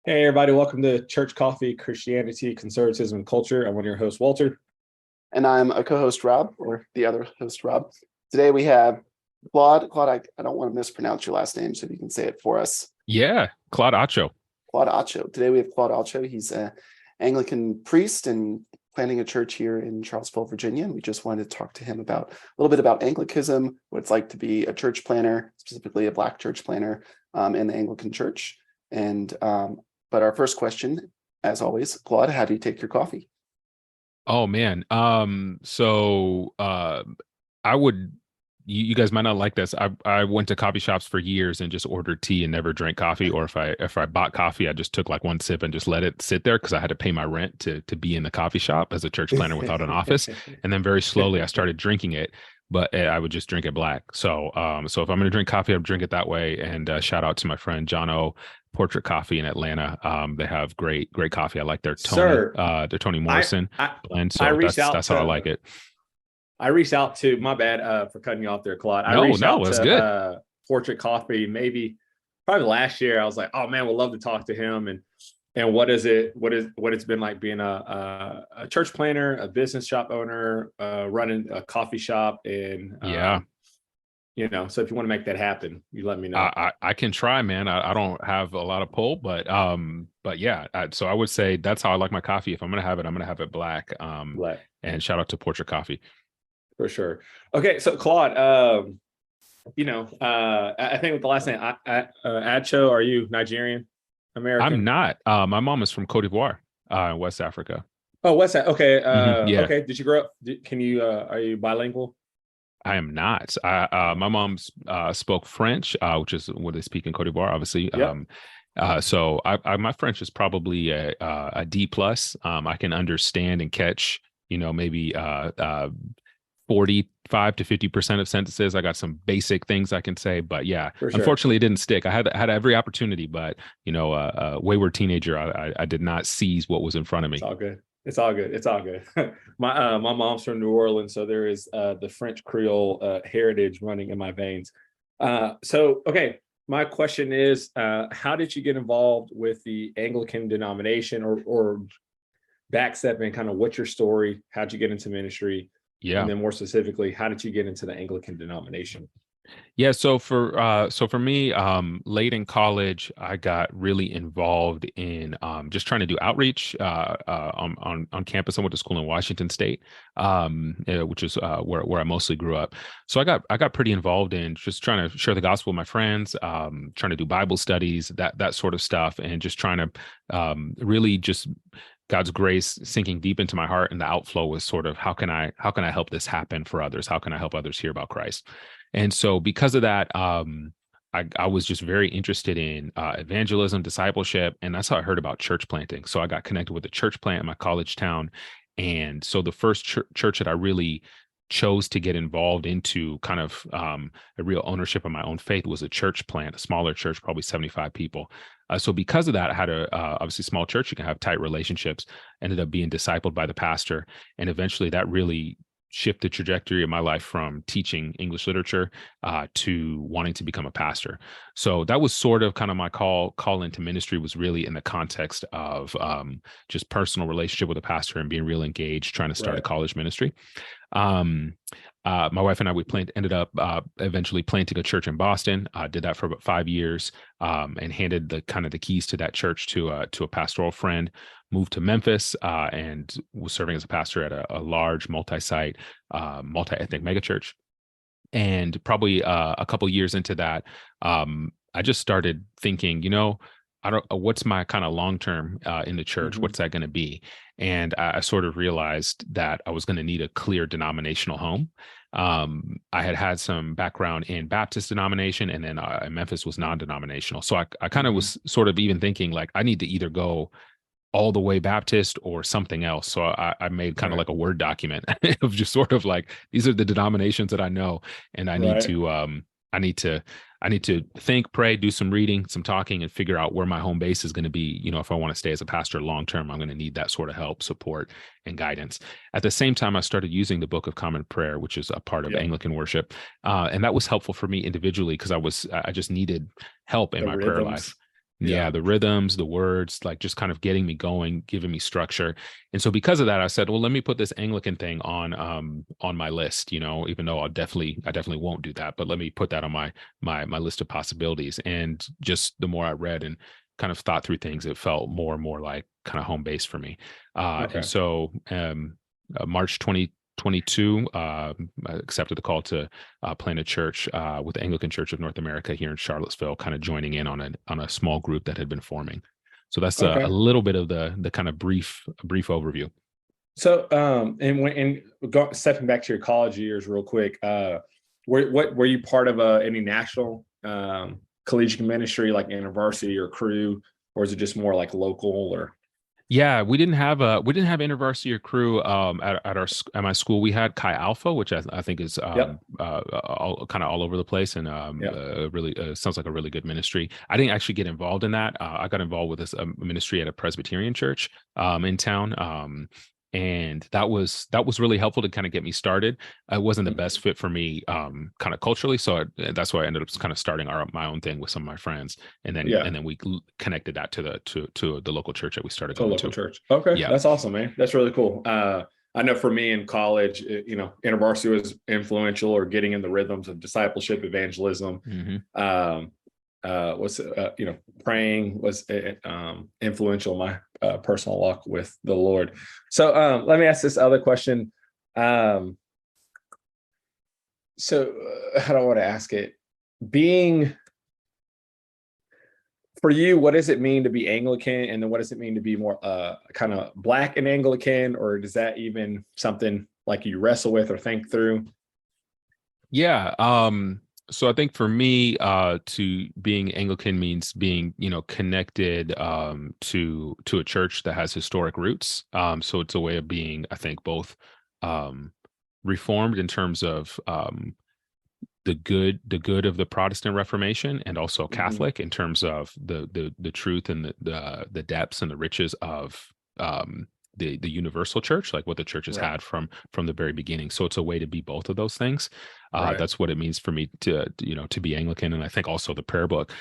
Hey, everybody, welcome to Church Coffee, Christianity, Conservatism, and Culture. I'm one of your hosts, Walter. And I'm a co-host, Rob, or the other host, Rob. Today we have Claude. Claude, I don't want to mispronounce your last name, so if you can say it for us. Yeah, Claude Atcho. Claude Atcho. Today we have Claude Atcho. He's an Anglican priest and planting a church here in Charlottesville, Virginia. And we just wanted to talk to him about a little bit about Anglicanism, what it's like to be a church planter, specifically a Black church planter in the Anglican Church. But our first question, as always, Claude, how do you take your coffee? Oh man. I would you guys might not like this. I went to coffee shops for years and just ordered tea and never drank coffee. Or if I bought coffee, I just took like one sip and just let it sit there because I had to pay my rent to be in the coffee shop as a church planner without an office. And then very slowly I started drinking it, but I would just drink it black. So if I'm gonna drink coffee, I'll drink it that way. And shout out to my friend John O. Portrait Coffee in Atlanta. They have great coffee. I like their Toni Morrison blend. So that's how I like it. I reached out to, my bad for cutting you off there, Claude. I reached out to good. Portrait Coffee, probably last year. I was like, oh man, we'd love to talk to him and what it's been like being a church planner, a business shop owner, running a coffee shop, and so if you want to make that happen, you let me know. I can try, man. I don't have a lot of pull, but yeah. So I would say that's how I like my coffee. If I'm gonna have it, I'm gonna have it black. Black. And shout out to Portrait Coffee. For sure. Okay, so Claude, I think with the last name, Atcho, are you Nigerian American? I'm not. My mom is from Cote d'Ivoire, in West Africa. Oh, West Africa. Okay. Yeah. Okay. Did you grow up? Are you bilingual? I am not. My mom spoke French, which is what they speak in Cote d'Ivoire, obviously. Yep. So my French is probably a D plus. I can understand and catch, maybe 45 to 50% of sentences. I got some basic things I can say, but yeah, For sure. Unfortunately, it didn't stick. I had every opportunity, but a wayward teenager, I did not seize what was in front of me. It's all good. My mom's from New Orleans, so there is the French Creole heritage running in my veins. Okay, my question is, how did you get involved with the Anglican denomination, or backstepping, kind of what's your story? How'd you get into ministry? Yeah. And then more specifically, how did you get into the Anglican denomination? Yeah, so for me, late in college, I got really involved in just trying to do outreach on campus. I went to school in Washington State, which is where I mostly grew up. So I got pretty involved in just trying to share the gospel with my friends, trying to do Bible studies, that sort of stuff, and just trying to really just God's grace sinking deep into my heart. And the outflow was sort of, how can I help this happen for others? How can I help others hear about Christ? And so because of that, I was just very interested in evangelism, discipleship, and that's how I heard about church planting. So I got connected with a church plant in my college town. And so the first church that I really chose to get involved into kind of a real ownership of my own faith was a church plant, a smaller church, probably 75 people. So because of that, I had obviously small church, you can have tight relationships, ended up being discipled by the pastor. And eventually that really shift the trajectory of my life from teaching English literature to wanting to become a pastor. So that was sort of kind of my call into ministry, was really in the context of just personal relationship with a pastor and being real engaged, trying to start a college ministry. My wife and I, ended up eventually planting a church in Boston. Did that for about 5 years, and handed the keys to that church to a pastoral friend. Moved to Memphis and was serving as a pastor at a large multi-site, multi-ethnic megachurch. And probably a couple years into that, I just started thinking, what's my kind of long-term in the church? Mm-hmm. What's that going to be? And I sort of realized that I was going to need a clear denominational home. I had some background in Baptist denomination, and then Memphis was non-denominational. So I kind of was sort of even thinking like, I need to either go all the way Baptist or something else. So I made kind of like a Word document of just sort of like, these are the denominations that I know, and I need to think, pray, do some reading, some talking, and figure out where my home base is going to be. If I want to stay as a pastor long term, I'm going to need that sort of help, support, and guidance. At the same time, I started using the Book of Common Prayer, which is a part of Anglican worship, and that was helpful for me individually because I just needed help in my prayer life. Yeah, the rhythms, the words, like just kind of getting me going, giving me structure. And so because of that, I said, well, let me put this Anglican thing on my list, even though I definitely won't do that, but let me put that on my list of possibilities. And just the more I read and kind of thought through things, it felt more and more like kind of home base for me. And Okay. so March 2022, I accepted the call to plant a church with the Anglican Church of North America here in Charlottesville, kind of joining in on a small group that had been forming. So that's a Okay. little bit of the kind of brief overview. So, stepping back to your college years real quick, were you part of any national collegiate ministry, like InterVarsity or Crew, or is it just more like local or? Yeah, we didn't have InterVarsity or Crew at my school. We had Chi Alpha, which I think is Yep. kind of all over the place, and Yeah. really sounds like a really good ministry. I didn't actually get involved in that. I got involved with this ministry at a Presbyterian church in town. And that was really helpful to kind of get me started. It wasn't the best fit for me kind of culturally, so that's why I ended up kind of starting my own thing with some of my friends, and Yeah. then we connected that to the local church that we started To a going local to. church. Okay, Yeah. that's awesome, man. That's really cool. I know for me in college, InterVarsity was influential, or getting in the rhythms of discipleship, evangelism. Hmm. Was praying was influential in my personal walk with the Lord. So let me ask this other question. So how do I want to ask it? Being For you, what does it mean to be Anglican, and then what does it mean to be more kind of Black and Anglican, or does that even something like you wrestle with or think through? Yeah. So I think for me, to being Anglican means being, connected to a church that has historic roots. So it's a way of being, I think, both um, reformed in terms of the good of the Protestant Reformation, and also Mhm. Catholic in terms of the truth and the depths and the riches of the universal church, like what the church has Right, had from the very beginning. So it's a way to be both of those things. right, That's what it means for me to be Anglican. And I think also the prayer book,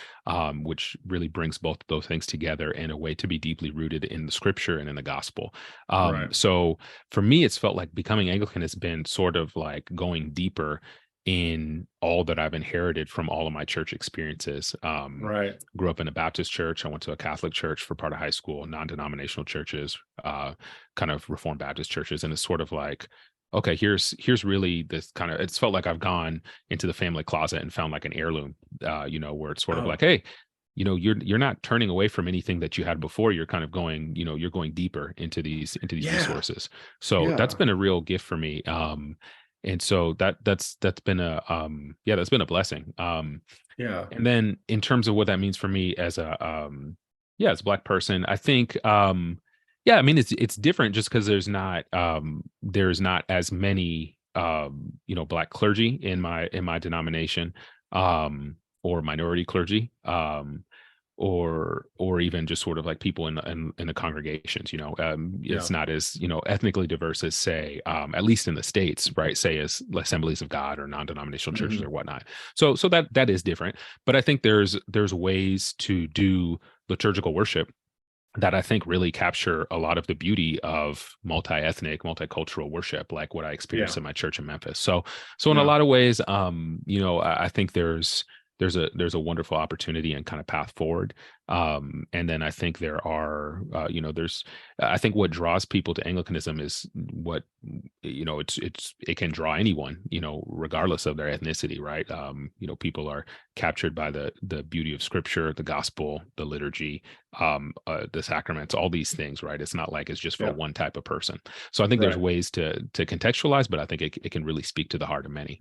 which really brings both of those things together in a way to be deeply rooted in the scripture and in the gospel. right. So for me, it's felt like becoming Anglican has been sort of like going deeper in all that I've inherited from all of my church experiences. Right. Grew up in a Baptist church. I went to a Catholic church for part of high school, non-denominational churches, kind of Reformed Baptist churches. And it's sort of like, okay, here's really this kind of, it's felt like I've gone into the family closet and found like an heirloom, where it's sort of Oh, like, hey, you're not turning away from anything that you had before. You're kind of going, you're going deeper into these yeah, resources. So that's yeah, been a real gift for me. And so that's been that's been a blessing. yeah. And then in terms of what that means for me as as a Black person, I think I mean it's different just because there's not as many Black clergy in my denomination, or minority clergy, or even just sort of like people in the congregations. Yeah. It's not as ethnically diverse as, say, at least in the States, right, say as Assemblies of God or non-denominational churches Mhm. or whatnot. So that is different, but I think there's ways to do liturgical worship that I think really capture a lot of the beauty of multi-ethnic, multicultural worship, like what I experienced Yeah. in my church in Memphis. So in a Yeah. lot of ways, I think there's a wonderful opportunity and kind of path forward. And then I think there are, there's, I think what draws people to Anglicanism is what, it can draw anyone, regardless of their ethnicity, right? People are captured by the beauty of Scripture, the gospel, the liturgy, the sacraments, all these things, right? It's not like it's just for Yeah. one type of person. So I think there's Right. ways to contextualize, but I think it can really speak to the heart of many.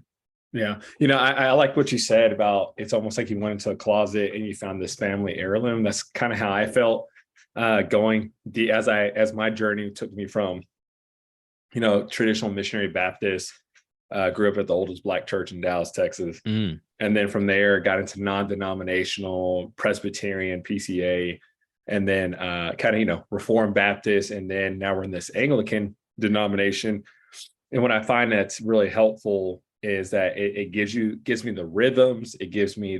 Yeah. I like what you said about it's almost like you went into a closet and you found this family heirloom. That's kind of how I felt going as my journey took me from, traditional missionary Baptist, grew up at the oldest Black church in Dallas, Texas. Mm, And then from there got into non-denominational Presbyterian PCA, and then kind of, Reformed Baptist. And then now we're in this Anglican denomination. And what I find that's really helpful is that it gives me the rhythms. It gives me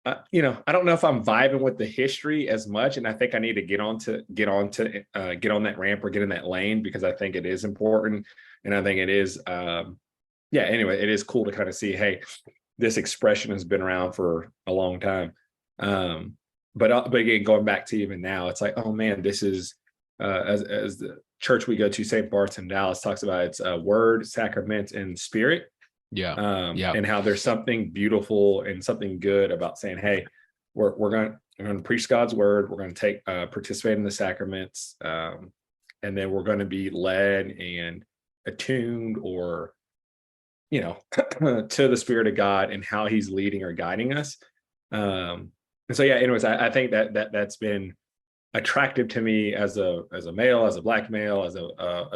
I don't know if I'm vibing with the history as much, and I think I need to get on that ramp or get in that lane because I think it is important, and I think it is, yeah. Anyway, it is cool to kind of see, hey, this expression has been around for a long time, but again, going back to even now, it's like, oh man, this is as the church we go to, St. Bart's in Dallas, talks about it's word, sacrament, and spirit. Yeah. Yeah. And how there's something beautiful and something good about saying, hey, we're going to preach God's word. We're going to take participate in the sacraments, and then we're going to be led and attuned, or to the Spirit of God and how He's leading or guiding us. And so, yeah. Anyways, I think that's been attractive to me as a male, as a Black male, as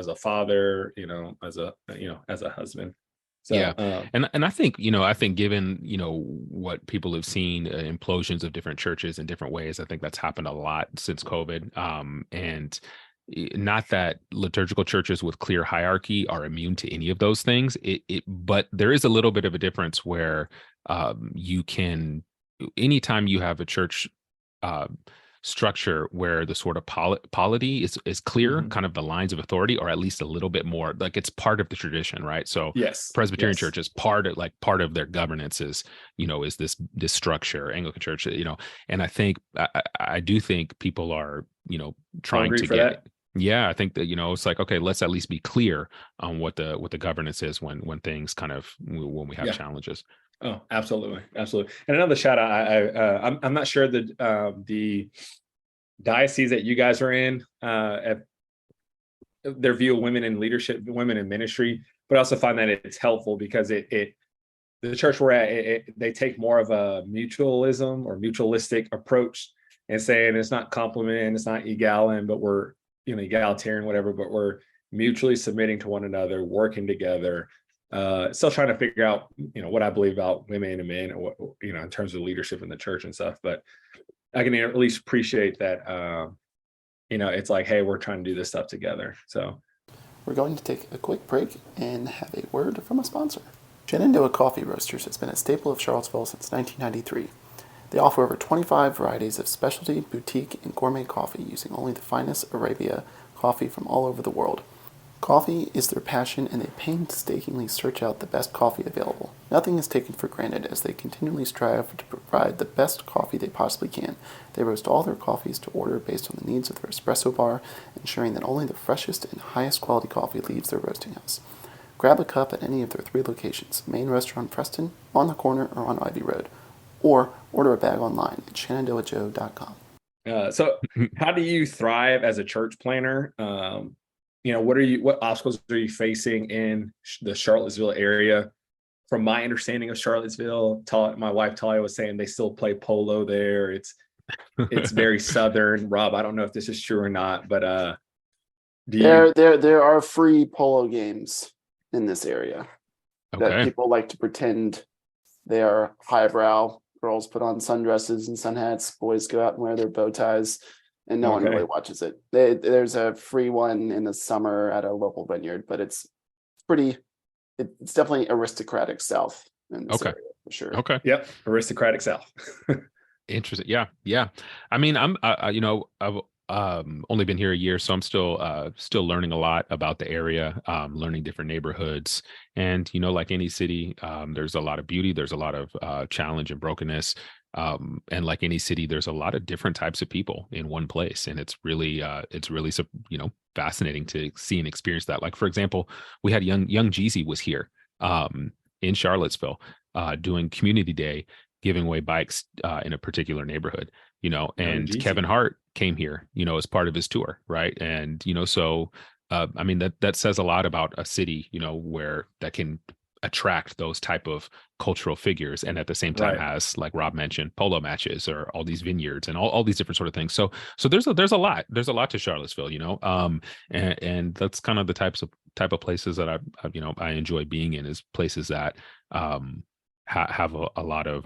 a father, as a husband. So, yeah. And I think, given, what people have seen, implosions of different churches in different ways, I think that's happened a lot since COVID. And not that liturgical churches with clear hierarchy are immune to any of those things. But there is a little bit of a difference where you can, anytime you have a church structure where the sort of polity is clear, kind of the lines of authority, or at least a little bit more like it's part of the tradition, right? So yes, Presbyterian church is part of their governance is this structure. Anglican church, and I think I do think people are trying to get it. Yeah, I think that it's like, okay, let's at least be clear on what the governance is when things kind of when we have challenges. Oh, absolutely, absolutely. And another shout out. I'm not sure the diocese that you guys are in, at their view of women in leadership, women in ministry, but I also find that it's helpful because the church we're at, they take more of a mutualism or mutualistic approach and saying it's not compliment, it's not egalitarian, but we're egalitarian, whatever, but we're mutually submitting to one another, working together. Still trying to figure out, what I believe about women and men, or what, in terms of leadership in the church and stuff. But I can at least appreciate that, it's like, hey, we're trying to do this stuff together. So we're going to take a quick break and have a word from a sponsor. Shenandoah Coffee Roasters has been a staple of Charlottesville since 1993. They offer over 25 varieties of specialty, boutique, and gourmet coffee using only the finest Arabia coffee from all over the world. Coffee is their passion, and they painstakingly search out the best coffee available. Nothing is taken for granted as they continually strive to provide the best coffee they possibly can. They roast all their coffees to order based on the needs of their espresso bar, ensuring that only the freshest and highest quality coffee leaves their roasting house. Grab a cup at any of their 3 locations, Main Restaurant Preston, on the corner, or on Ivy Road, or order a bag online at shenandoahjoe.com. So how do you thrive as a church planner? What obstacles are you facing in the Charlottesville area? From my understanding of Charlottesville, my wife Talia was saying they still play polo there. It's very Southern. Rob, I don't know if this is true or not, but there are free polo games in this area that people like to pretend they are highbrow. Girls put on sundresses and sun hats. Boys go out and wear their bow ties. And no one really watches it. There's a free one in the summer at a local vineyard, but it's definitely aristocratic South in this area for sure. Okay. Yep. Aristocratic South. Interesting. Yeah. I mean, I've only been here a year, so I'm still learning a lot about the area, learning different neighborhoods, and like any city, there's a lot of beauty, there's a lot of challenge and brokenness. And like any city, there's a lot of different types of people in one place, and it's really fascinating to see and experience that. Like, for example, we had young Jeezy was here in Charlottesville doing community day, giving away bikes in a particular neighborhood, and Kevin Hart came here, as part of his tour, right? And so I mean that says a lot about a city, where that can attract those type of cultural figures, and at the same time has, like Rob mentioned, polo matches or all these vineyards and all these different sort of things. So there's a lot to Charlottesville, and that's kind of the type of places that I enjoy being in, is places that have a lot of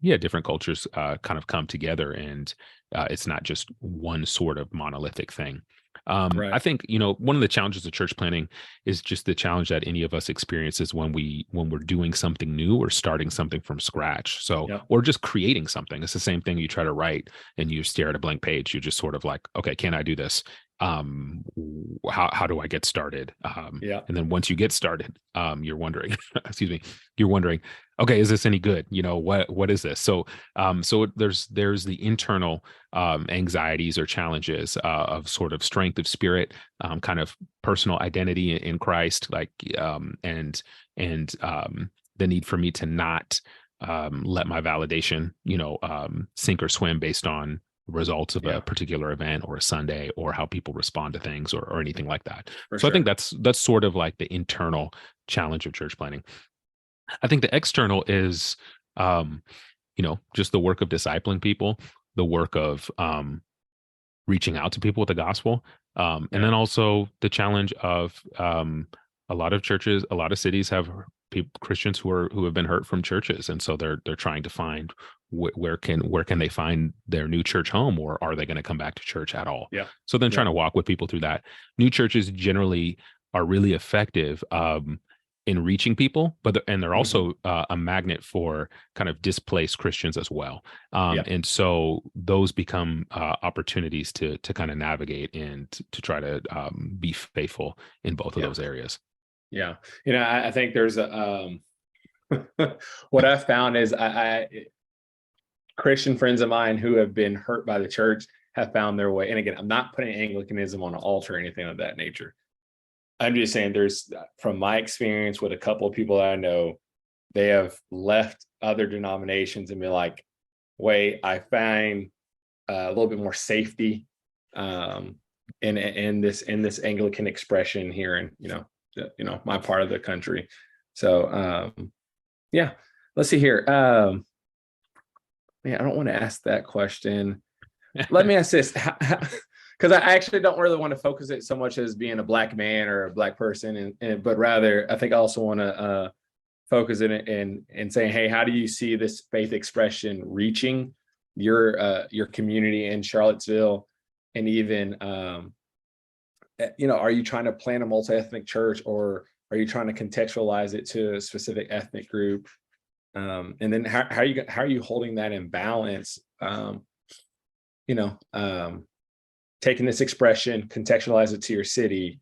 different cultures kind of come together, and it's not just one sort of monolithic thing. I think, one of the challenges of church planning is just the challenge that any of us experiences when we're doing something new or starting something from scratch. So, or just creating something. It's the same thing you try to write and you stare at a blank page. You're just sort of like, okay, can I do this? How do I get started? And then once you get started, you're wondering, you're wondering, okay, is this any good? What is this? So there's the internal anxieties or challenges of sort of strength of spirit, kind of personal identity in Christ, like and the need for me to not let my validation, sink or swim based on results of a particular event or a Sunday or how people respond to things or anything like that. I think that's sort of like the internal challenge of church planning. I think the external is, just the work of discipling people, the work of reaching out to people with the gospel. And then also the challenge of a lot of churches, a lot of cities have Christians who have been hurt from churches. And so they're trying to find where can they find their new church home, or are they going to come back to church at all? So then trying to walk with people through that. New churches generally are really effective in reaching people, and they're also a magnet for kind of displaced Christians as well. And so those become opportunities to kind of navigate and to try to be faithful in both of those areas. Yeah. I think there's what I've found is I Christian friends of mine who have been hurt by the church have found their way. And again, I'm not putting Anglicanism on an altar or anything of that nature. I'm just saying from my experience with a couple of people that I know, they have left other denominations and been like, wait, I find a little bit more safety in this Anglican expression here in, my part of the country. So, let's see here. I don't want to ask that question. Let me ask this. Because I actually don't really want to focus it so much as being a Black man or a Black person, but rather I think I also want to focus it in saying, hey, how do you see this faith expression reaching your community in Charlottesville, and even are you trying to plant a multi-ethnic church, or are you trying to contextualize it to a specific ethnic group? And then how are you holding that in balance? Taking this expression, contextualize it to your city,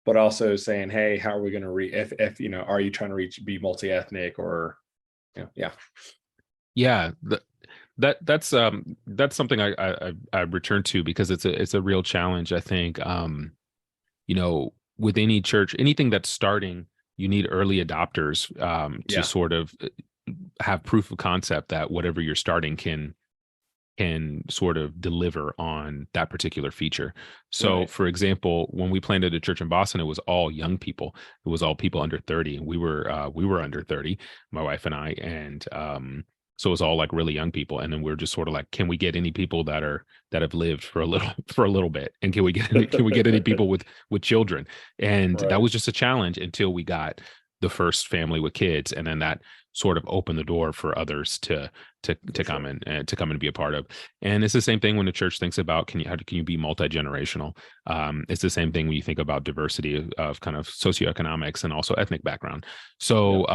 but also saying, hey, how are we going to if are you trying to be multi-ethnic, or that's something I return to, because it's a real challenge. I think with any church, anything that's starting, you need early adopters to sort of have proof of concept that whatever you're starting can sort of deliver on that particular feature. So for example, when we planted a church in Boston, it was all young people. It was all people under 30. And we were under 30, my wife and I. And so it was all like really young people. And then we're just sort of like, can we get any people that have lived for a little bit? And can we get any people with children? And that was just a challenge until we got the first family with kids. And then that sort of open the door for others to come in and to come and be a part of. And it's the same thing when the church thinks about how can you be multi-generational. It's the same thing when you think about diversity of kind of socioeconomics and also ethnic background. So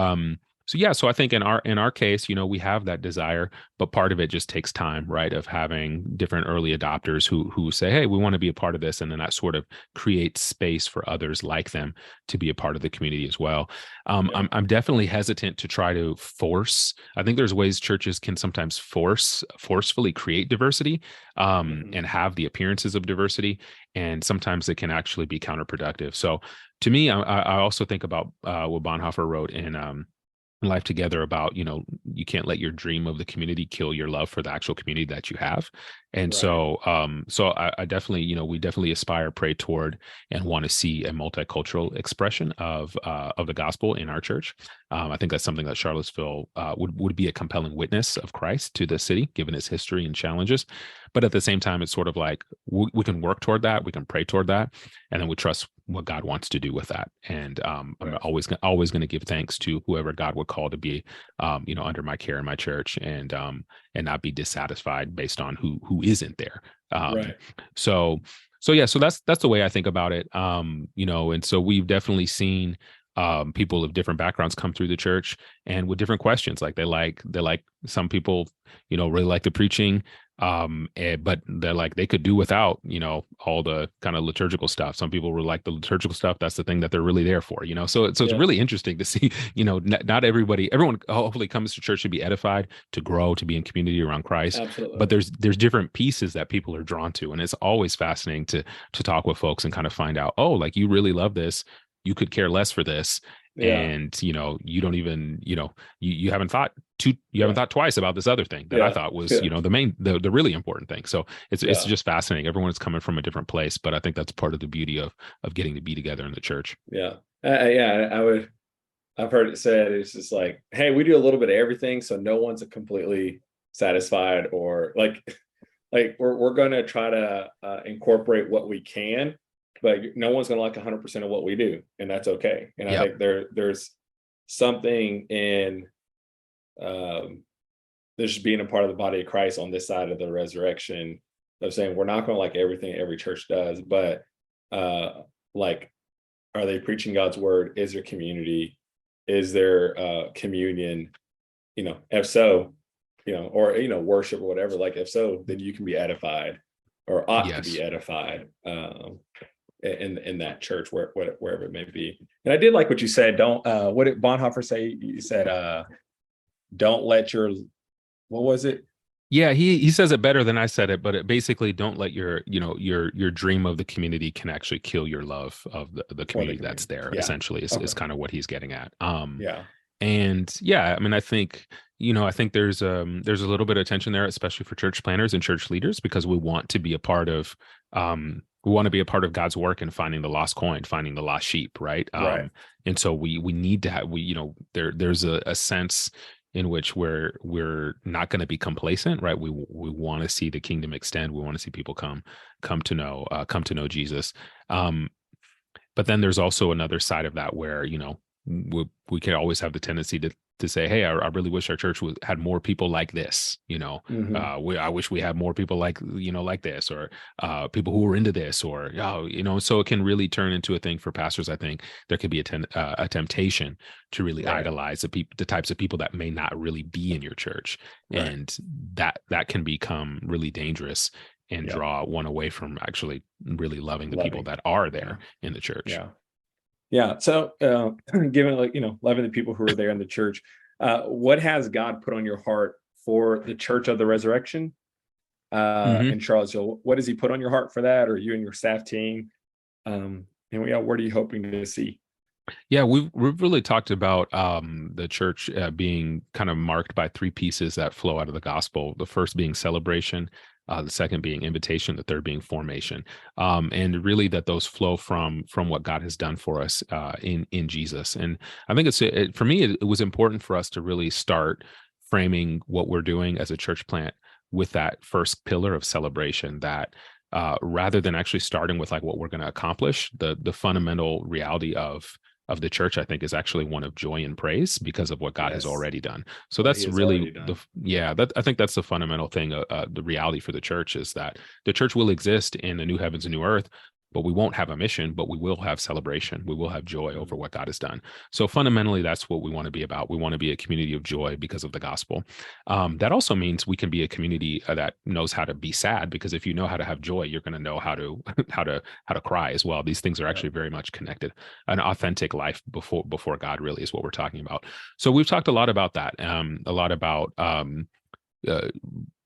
so I think in our case, we have that desire, but part of it just takes time, right? Of having different early adopters who say, hey, we want to be a part of this. And then that sort of creates space for others like them to be a part of the community as well. I'm definitely hesitant to try to force. I think there's ways churches can sometimes forcefully create diversity and have the appearances of diversity. And sometimes it can actually be counterproductive. So to me, I also think about what Bonhoeffer wrote in Life Together about, you can't let your dream of the community kill your love for the actual community that you have. And so I definitely, we definitely aspire, pray toward, and want to see a multicultural expression of the gospel in our church. I think that's something that Charlottesville would be a compelling witness of Christ to the city, given its history and challenges. But at the same time, it's sort of like we can work toward that, we can pray toward that, and then we trust what God wants to do with that. And I'm always going to give thanks to whoever God would call to be, under my care in my church, and not be dissatisfied based on who isn't there. So So yeah, so that's the way I think about it. And so we've definitely seen people of different backgrounds come through the church and with different questions. Like they like some people, really like the preaching, but they're like they could do without, all the kind of liturgical stuff. Some people were like the liturgical stuff. That's the thing that they're really there for. So it's Yeah, really interesting to see. Not everyone hopefully comes to church to be edified, to grow, to be in community around Christ. absolutely. But there's different pieces that people are drawn to, and it's always fascinating to talk with folks and kind of find out, oh, like you really love this, you could care less for this, Yeah, and you don't even, you haven't thought you haven't yeah, thought twice about this other thing that I yeah, thought was, yeah, the really important thing. So it's yeah, just fascinating. Everyone's coming from a different place, but I think that's part of the beauty of getting to be together in the church. yeah. Yeah, I've heard it said it's just like, hey, we do a little bit of everything, so no one's completely satisfied, or like we're gonna try to incorporate what we can, but no one's gonna like 100% of what we do, and that's okay. And I Yep. think there's something in um there's just being a part of the body of Christ on this side of the resurrection, of saying we're not gonna like everything every church does, but like, are they preaching God's word? Is there community? Is there communion? If so, or worship or whatever. Like, if so, then you can be edified, or ought to be Yes. edified, in that church, wherever it may be. And I did like what you said. Don't what did Bonhoeffer say? You said don't let your, what was it? Yeah, he says it better than I said it, but it basically don't let your dream of the community can actually kill your love of the For the community that's community. there, Yeah. essentially is Okay. kind of what he's getting at. Yeah. And yeah, I mean, I think there's a little bit of tension there, especially for church planners and church leaders, because we want to be a part of God's work in finding the lost coin, finding the lost sheep, right? Right. And so we need to have there's a sense in which we're not going to be complacent, right? We want to see the kingdom extend. We want to see people come to know Jesus. Um, but then there's also another side of that where we can always have the tendency to say, hey, I really wish our church had more people like this. Hmm. I wish we had more people like this, or people who are into this, or so it can really turn into a thing for pastors. I think there could be a temptation to really Right. idolize the types of people that may not really be in your church, Right. and that can become really dangerous and Yep. draw one away from actually really loving the people Loving. that are Yeah. there in the church. Yeah. Yeah. So, given, like, loving the people who are there in the church, what has God put on your heart for the Church of the Resurrection Mhm. in Charlottesville? What does He put on your heart for that, or you and your staff team? And yeah, what are you hoping to see? Yeah, we've really talked about the church being kind of marked by three pieces that flow out of the gospel. The first being celebration, the second being invitation, the third being formation, and really that those flow from what God has done for us in Jesus. And I think for me it was important for us to really start framing what we're doing as a church plant with that first pillar of celebration, that rather than actually starting with like what we're going to accomplish, the fundamental reality of the church, I think, is actually one of joy and praise because of what God has Yes, already done. So what He that's has really already done. that I think that's the fundamental thing. The reality for the church is that the church will exist in a new heavens and new earth, but we won't have a mission, but we will have celebration. We will have joy over Mhm. what God has done. So fundamentally, that's what we want to be about. We want to be a community of joy because of the gospel. That also means we can be a community that knows how to be sad, because if you know how to have joy, you're going to know how to how to cry as well. These things are Yeah. actually very much connected. An authentic life before God really is what we're talking about. So we've talked a lot about that, a lot about uh,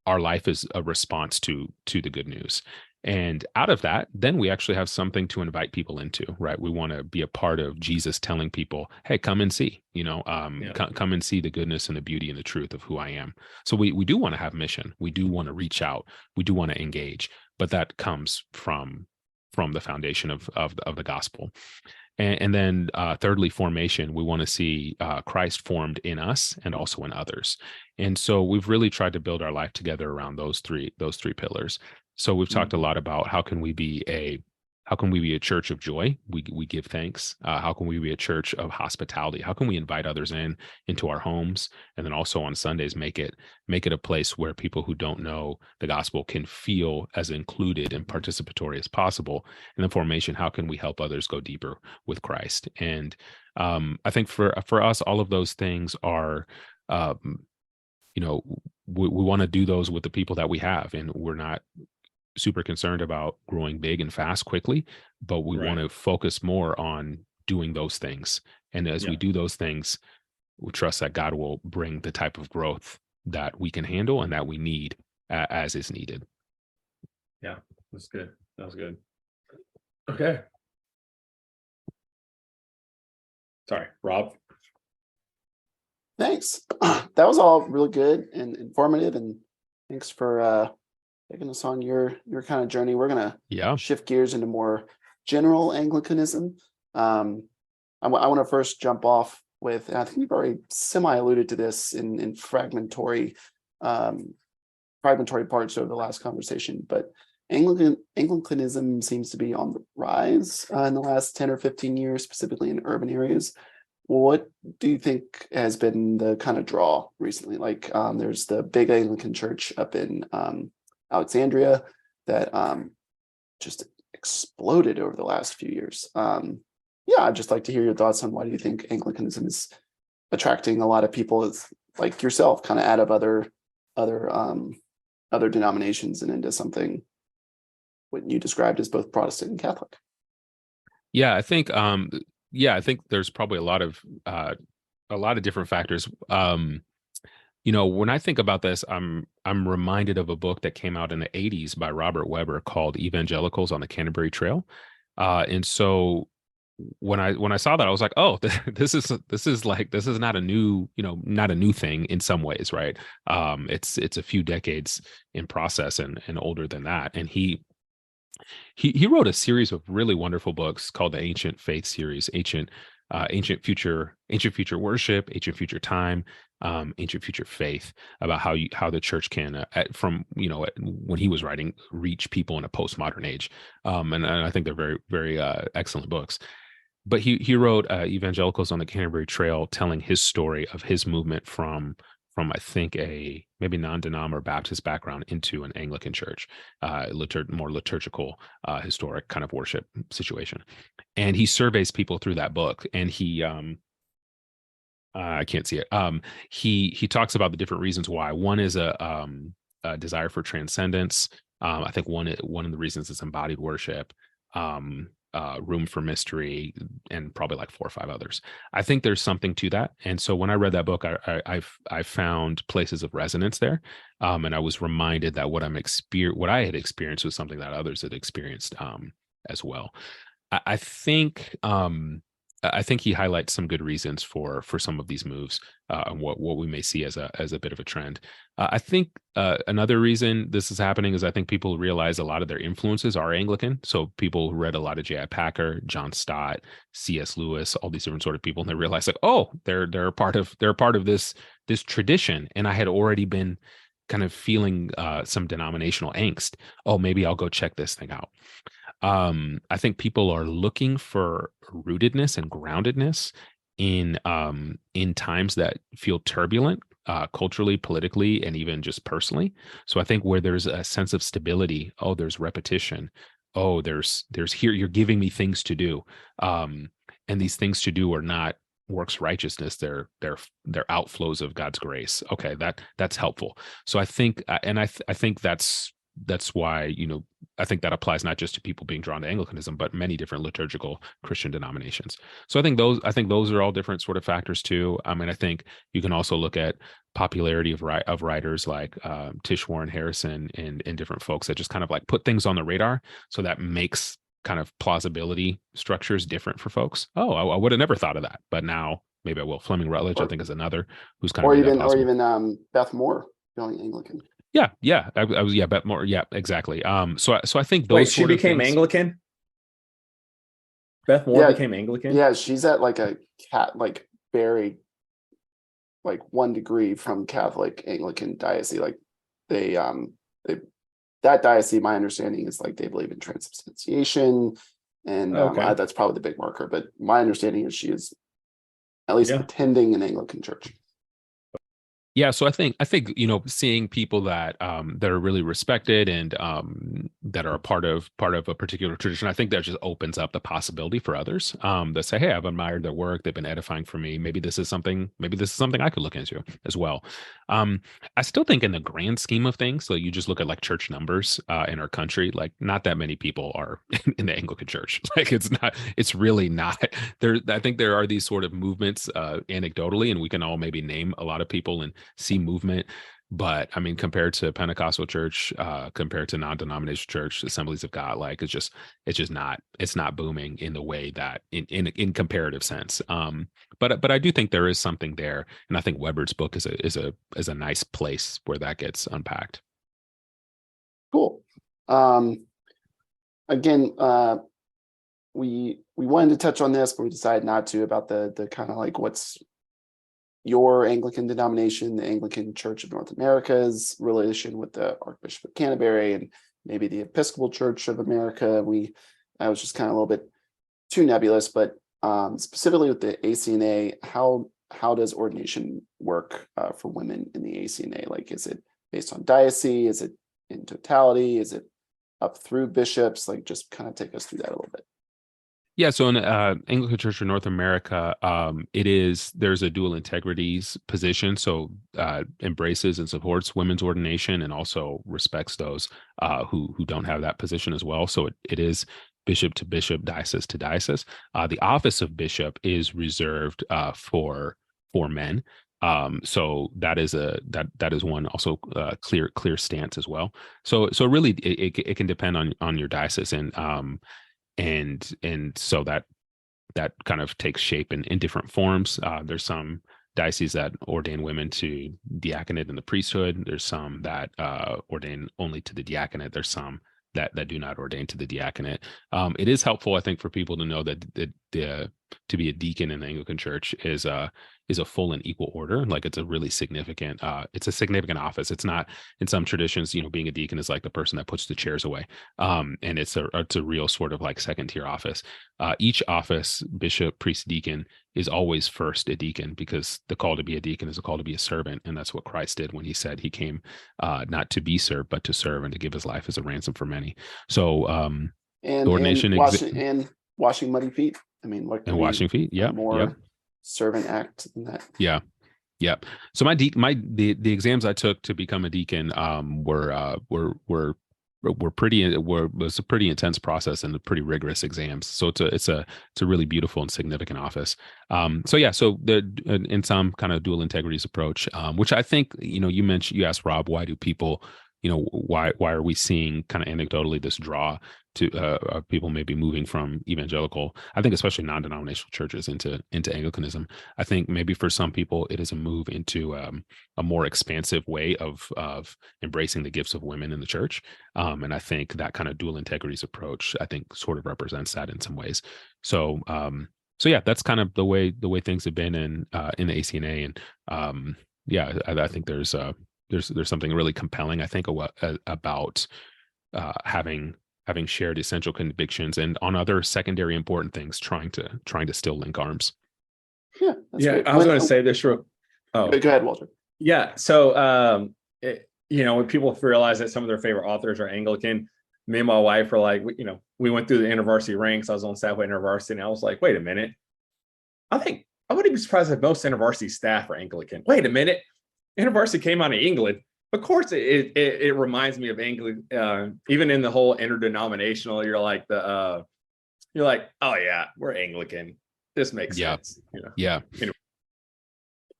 our life is a response to the good news. And out of that, then we actually have something to invite people into, right? We want to be a part of Jesus telling people, hey, come and see, Yeah. come and see the goodness and the beauty and the truth of who I am. So we do want to have mission. We do want to reach out. We do want to engage, but that comes from the foundation of the gospel. And then thirdly, formation. We want to see Christ formed in us and also in others. And so we've really tried to build our life together around those three pillars. So we've talked a Mhm. lot about how can we be How can we be a church of joy? We give thanks. How can we be a church of hospitality? How can we invite others into our homes, and then also on Sundays make it a place where people who don't know the gospel can feel as included and participatory as possible in the formation? How can we help others go deeper with Christ? And I think for us, all of those things are, we want to do those with the people that we have, and we're not super concerned about growing big and fast quickly, but we want to focus more on doing those things. And as we do those things, we trust that God will bring the type of growth that we can handle and that we need as is needed. Yeah, that's good. That was good. Okay. Sorry, Rob. Thanks. That was all really good and informative, and thanks for taking us on your kind of journey. We're gonna shift gears into more general Anglicanism. I want to first jump off with, and I think we've already semi alluded to this in fragmentary parts over the last conversation, but Anglicanism seems to be on the rise in the last 10 or 15 years, specifically in urban areas. What do you think has been the kind of draw recently? Like there's the big Anglican church up in Alexandria that just exploded over the last few years. I'd just like to hear your thoughts on why do you think Anglicanism is attracting a lot of people like yourself, kind of out of other denominations and into something what you described as both Protestant and Catholic. I think there's probably a lot of different factors. When I think about this, I'm reminded of a book that came out in the 80s by Robert Webber called Evangelicals on the Canterbury Trail. And so when I saw that, I was like, oh, this is not a new thing in some ways, right? It's a few decades in process and older than that. And he wrote a series of really wonderful books called the Ancient Faith series, Ancient Future Worship, Ancient Future Time, Ancient Future Faith, about how the church can, when he was writing, reach people in a postmodern age. And I think they're very, very excellent books. But he wrote Evangelicals on the Canterbury Trail, telling his story of his movement from I think a maybe non-denom or Baptist background into an Anglican church, more liturgical, historic kind of worship situation. And he surveys people through that book, and he I can't see it. He talks about the different reasons why. One is a desire for transcendence. I think one of the reasons is embodied worship. Room for mystery, and probably like 4 or 5 others. I think there's something to that. And so when I read that book, I found places of resonance there. And I was reminded that what I had experienced was something that others had experienced as well. I think he highlights some good reasons for some of these moves, and what we may see as a bit of a trend. I think another reason this is happening is I think people realize a lot of their influences are Anglican. So people who read a lot of J.I. Packer, John Stott, C.S. Lewis, all these different sort of people, and they realize like, oh, they're a part of this tradition, and I had already been kind of feeling some denominational angst. Oh, maybe I'll go check this thing out. I think people are looking for rootedness and groundedness in times that feel turbulent, culturally, politically, and even just personally. So I think where there's a sense of stability, oh, there's repetition. Oh, there's here, you're giving me things to do. And these things to do are not works righteousness, they're outflows of God's grace. Okay, that's helpful. So I think, and I think that's why, I think that applies not just to people being drawn to Anglicanism, but many different liturgical Christian denominations. So I think those are all different sort of factors too. I mean, I think you can also look at popularity of writers like Tish Warren Harrison and different folks that just kind of like put things on the radar. So that makes kind of plausibility structures different for folks. Oh, I would have never thought of that, but now maybe I will. Fleming Rutledge, I think, is another who's kind of even Beth Moore going Anglican. Yeah. I was Beth Moore. Yeah, exactly. So I think those. Wait, she became Anglican? Beth Moore became Anglican? Yeah, she's at like a very 1 degree from Catholic Anglican diocese. Like they that diocese, my understanding is like they believe in transubstantiation. And Okay. that's probably the big marker. But my understanding is she is at least Yeah. attending an Anglican church. Yeah, so I think seeing people that that are really respected and that are a part of a particular tradition, I think that just opens up the possibility for others that say, hey, I've admired their work, they've been edifying for me. Maybe this is something I could look into as well. I still think in the grand scheme of things, so you just look at like church numbers in our country, like not that many people are in the Anglican church. Like it's really not there. I think there are these sort of movements anecdotally, and we can all maybe name a lot of people and see movement. But I mean, compared to Pentecostal church, compared to non-denominational church, Assemblies of God, like it's not booming in the way that in comparative sense. But I do think there is something there, and I think Weber's book is a nice place where that gets unpacked. Cool. Again, we wanted to touch on this, but we decided not to, about the kind of like what's your Anglican denomination, the Anglican Church of North America's relation with the Archbishop of Canterbury and maybe the Episcopal Church of America. I was just kind of a little bit too nebulous, but specifically with the ACNA, how does ordination work for women in the ACNA? Like, is it based on diocese? Is it in totality? Is it up through bishops? Like, just kind of take us through that a little bit. Yeah, so in Anglican Church of North America, there's a dual integrities position, so embraces and supports women's ordination and also respects those who don't have that position as well. So it is bishop to bishop, diocese to diocese. The office of bishop is reserved for men. So that is one also clear stance as well. So really it can depend on your diocese and so that kind of takes shape in different forms. There's some dioceses that ordain women to diaconate and the priesthood. There's some that ordain only to the diaconate. There's some that do not ordain to the diaconate. It is helpful, I think, for people to know that to be a deacon in the Anglican Church is a full and equal order. Like it's a really significant office. It's not, in some traditions, being a deacon is like the person that puts the chairs away. And it's a real sort of like second tier office. Each office, bishop, priest, deacon, is always first a deacon, because the call to be a deacon is a call to be a servant. And that's what Christ did when he said he came not to be served, but to serve and to give his life as a ransom for many. So and ordination washing muddy feet. I mean, what and washing feet. Yeah. More servant act than that. Yeah. Yeah. So the exams I took to become a deacon was a pretty intense process and a pretty rigorous exams. So it's a really beautiful and significant office. So in some kind of dual integrities approach, which I think, you asked Rob, why do people, why are we seeing kind of anecdotally this draw to people maybe moving from evangelical, I think especially non-denominational churches into Anglicanism. I think maybe for some people it is a move into a more expansive way of embracing the gifts of women in the church. And I think that kind of dual integrities approach, I think, sort of represents that in some ways. So yeah, that's kind of the way things have been in the ACNA. And I think there's something really compelling, I think, about having shared essential convictions and on other secondary important things, trying to still link arms. Yeah. Great. I was going to say this. Go ahead, Walter. Yeah. So, when people realize that some of their favorite authors are Anglican, me and my wife are like, we went through the InterVarsity ranks. I was on staff with InterVarsity, and I was like, wait a minute. I think I wouldn't be surprised if most InterVarsity staff are Anglican. Wait a minute. InterVarsity came out of England. Of course, it reminds me of Anglican. Even in the whole interdenominational, you're like, oh yeah, we're Anglican. This makes sense. Yeah. Do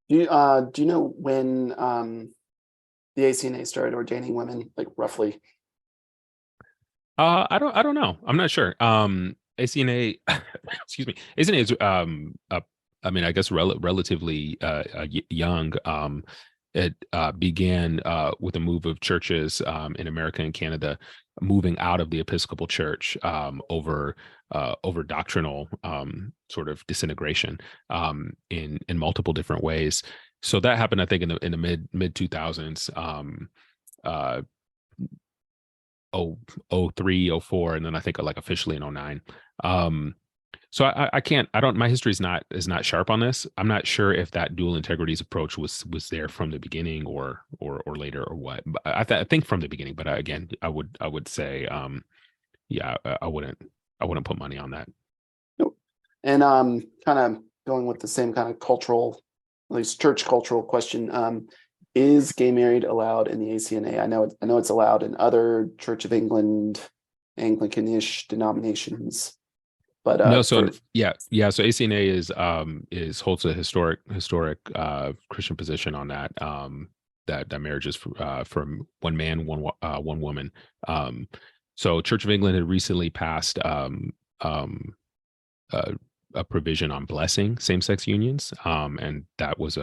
you know when the ACNA started ordaining women, like roughly? I don't know. I'm not sure. ACNA, excuse me. ACNA is I guess relatively young. It began with a move of churches in America and Canada moving out of the Episcopal Church over doctrinal sort of disintegration in multiple different ways. So that happened, I think, in the mid 2000s. 03, 04, and then I think like officially in 09. So I can't, I don't, my history is not sharp on this. I'm not sure if that dual integrities approach was there from the beginning or later or what. But I think from the beginning. But again, I would say, yeah, I wouldn't put money on that. Nope. And kind of going with the same kind of cultural, at least church cultural question. Is gay marriage allowed in the ACNA? I know it's allowed in other Church of England, Anglicanish denominations, but No, so yeah. So ACNA is holds a historic Christian position on that. That marriage is from one man, one woman. So Church of England had recently passed a provision on blessing same-sex unions, and that was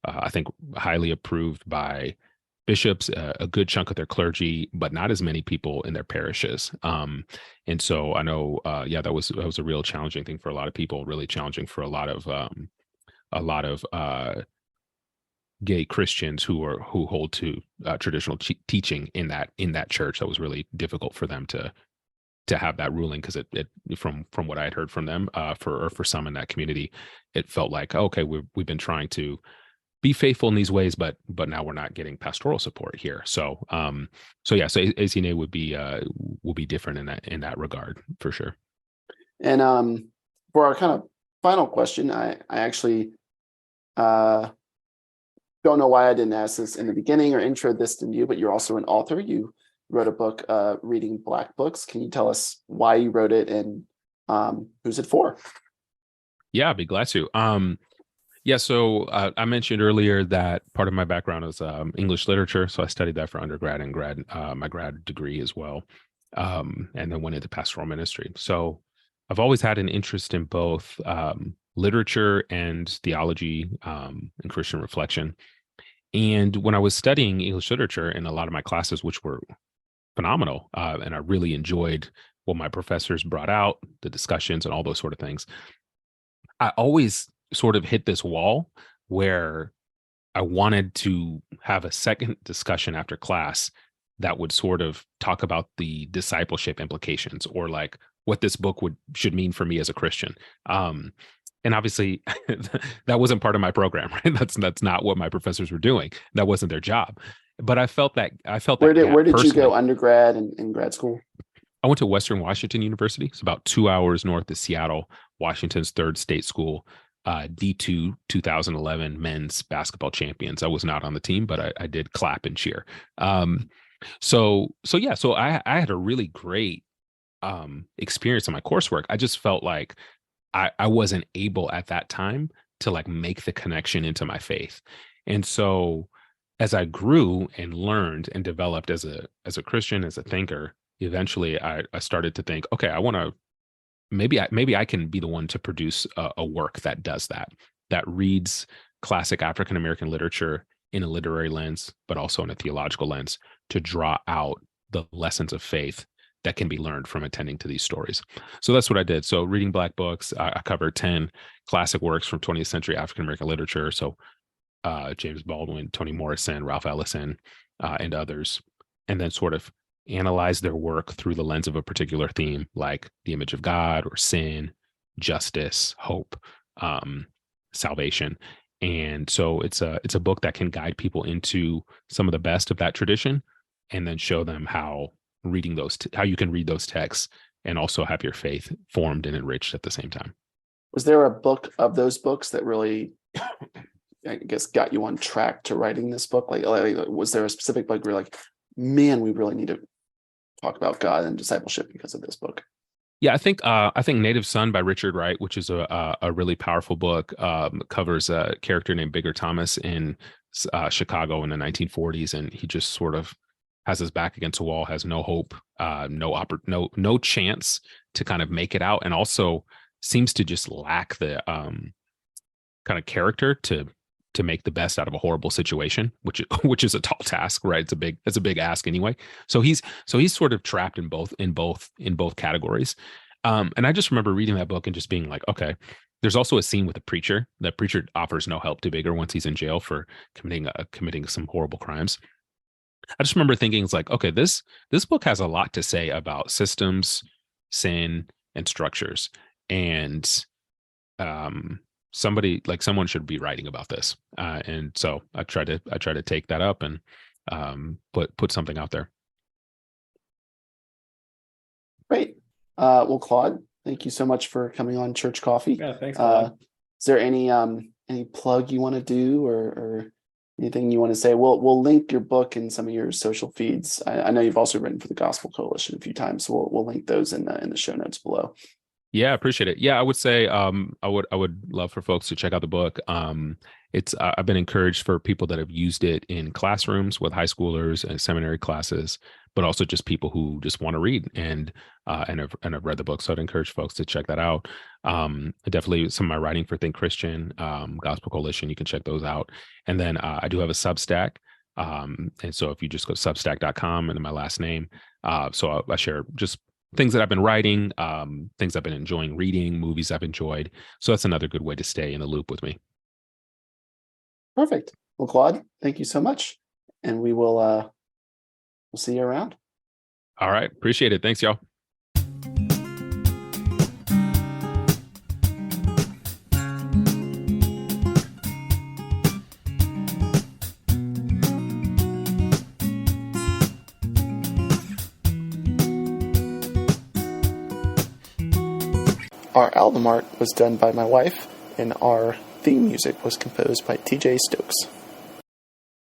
I think highly approved by bishops, a good chunk of their clergy, but not as many people in their parishes. And so I know, yeah, that was a real challenging thing for a lot of people, really challenging for a lot of gay Christians who hold to traditional teaching in that church. That was really difficult for them to have that ruling, because it from what I had heard from them, for some in that community, it felt like, okay, we've been trying to be faithful in these ways, but now we're not getting pastoral support here. So yeah, so ACNA would be different in that regard for sure. And for our kind of final question, I actually don't know why I didn't ask this in the beginning or intro this to you, but you're also an author. You wrote a book, Reading Black Books. Can you tell us why you wrote it and who's it for? Yeah, I'd be glad to. Yeah, so I mentioned earlier that part of my background is English literature, so I studied that for undergrad and my grad degree as well, and then went into pastoral ministry. So I've always had an interest in both literature and theology, and Christian reflection. And when I was studying English literature in a lot of my classes, which were phenomenal, and I really enjoyed what my professors brought out, the discussions and all those sort of things, I always sort of hit this wall where I wanted to have a second discussion after class that would sort of talk about the discipleship implications, or like what this book should mean for me as a Christian. And obviously that wasn't part of my program, right? That's not what my professors were doing. That wasn't their job. But I felt that where did you go undergrad and grad school? I went to Western Washington University. It's about 2 hours north of Seattle, Washington's third state school. D2 2011 men's basketball champions. I was not on the team, but I did clap and cheer. So I had a really great experience in my coursework. I just felt like I wasn't able at that time to like make the connection into my faith. And so as I grew and learned and developed as a Christian, as a thinker, eventually I started to think, okay, I want to maybe I can be the one to produce a work that does that reads classic African American literature in a literary lens, but also in a theological lens, to draw out the lessons of faith that can be learned from attending to these stories. So that's what I did. So Reading Black Books, I covered 10 classic works from 20th century African American literature. So James Baldwin, Toni Morrison, Ralph Ellison, and others, and then sort of analyze their work through the lens of a particular theme, like the image of God, or sin, justice, hope, salvation. And so it's a book that can guide people into some of the best of that tradition, and then show them how how you can read those texts and also have your faith formed and enriched at the same time. Was there a book of those books that really, I guess, got you on track to writing this book? Like was there a specific book where you're like, man, we really need to talk about God and discipleship because of this book? Yeah, I think Native Son by Richard Wright, which is a really powerful book, covers a character named Bigger Thomas in Chicago in the 1940s, and he just sort of has his back against a wall, has no hope, no chance to kind of make it out, and also seems to just lack the kind of character to make the best out of a horrible situation, which is a tall task, right? It's a big ask anyway. So he's sort of trapped in both categories. And I just remember reading that book and just being like, okay, there's also a scene with a preacher. That preacher offers no help to Bigger once he's in jail for committing some horrible crimes. I just remember thinking, it's like, okay, this book has a lot to say about systems, sin, and structures, and someone should be writing about this. And so I try to take that up and put something out there. Great. Well, Claude, thank you so much for coming on Church Coffee. Yeah, thanks. Claude. Is there any plug you want to do, or anything you want to say? We'll link your book in some of your social feeds. I know you've also written for the Gospel Coalition a few times, so we'll link those in the show notes below. Yeah, I appreciate it. Yeah, I would say I would love for folks to check out the book. It's I've been encouraged for people that have used it in classrooms with high schoolers and seminary classes, but also just people who just want to read and have read the book. So I'd encourage folks to check that out. Definitely some of my writing for Think Christian, Gospel Coalition, you can check those out. And then I do have a Substack. And so if you just go to substack.com and then my last name, so I share just things that I've been writing, things I've been enjoying reading, movies I've enjoyed. So that's another good way to stay in the loop with me. Perfect. Well, Claude, thank you so much. And we'll see you around. All right. Appreciate it. Thanks, y'all. Our album art was done by my wife, and our theme music was composed by TJ Stokes.